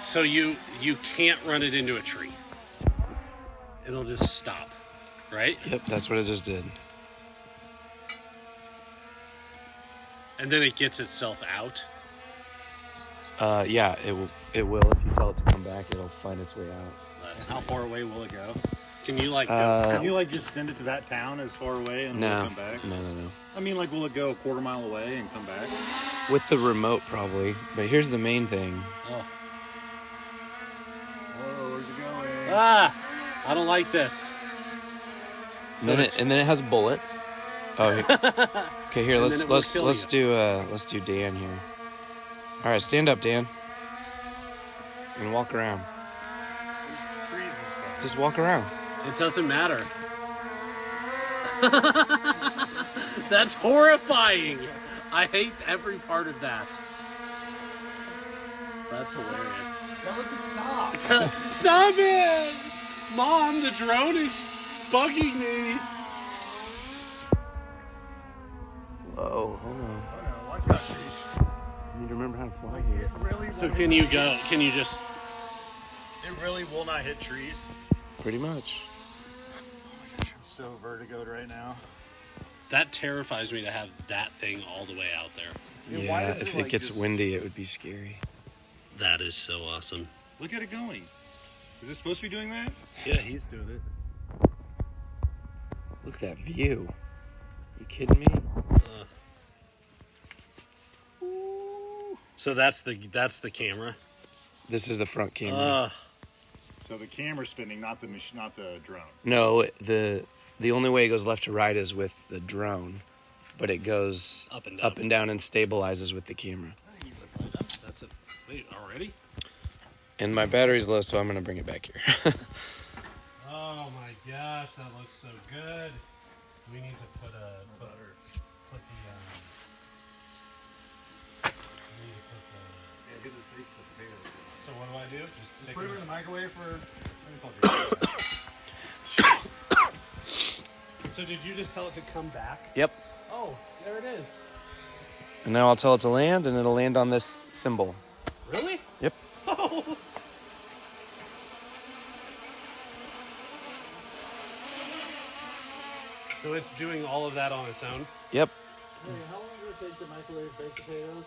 So you can't run it into a tree. It'll just stop, right? Yep, that's what it just did. And then it gets itself out. Yeah, it will. It will. If you tell it to come back, it'll find its way out. That's How far away will it go? Can you like go Can you like just send it to that town as far away and will it No, come back? no. I mean, like, will it go a quarter mile away and come back? With the remote, probably. But here's the main thing. Oh. Whoa, where's it going? Ah, I don't like this. And then it has bullets. Oh, okay. Here, And let's then it will kill let's do Dan here. All right, stand up, Dan, and walk around. Trees and stuff. Just walk around. It doesn't matter. That's horrifying. I hate every part of that. That's hilarious. Tell it to stop. Stop it! Mom, the drone is bugging me. Whoa, hold on. Oh no, watch out, trees. I need to remember how to fly here. It really So won't can hit you go? trees. Can you just? It really will not hit trees. Pretty much. I'm so vertigoed right now. That terrifies me to have that thing all the way out there. Yeah, why Yeah, does if it, it like, gets just- windy, it would be scary. That is so awesome. Look at it going. Is it supposed to be doing that? Yeah, he's doing it. Look at that view. You kidding me? So that's the camera. This is the front camera. So the camera's spinning, not the machine, not the drone. No, the only way it goes left to right is with the drone, but it goes Up and down. and stabilizes with the camera. That's it. Wait, already? And my battery's low, so I'm gonna bring it back here. Oh my gosh, that looks so good. We need to put the Yeah, get the steak for potatoes. So what do I do? Just stick Put it it in the microwave for. So did you just tell it to come back? Yep. Oh, there it is. And now I'll tell it to land, and it'll land on this symbol. Really? Yep. Oh. So it's doing all of that on its own? Yep. Hey, how long does it take to microwave baked potatoes?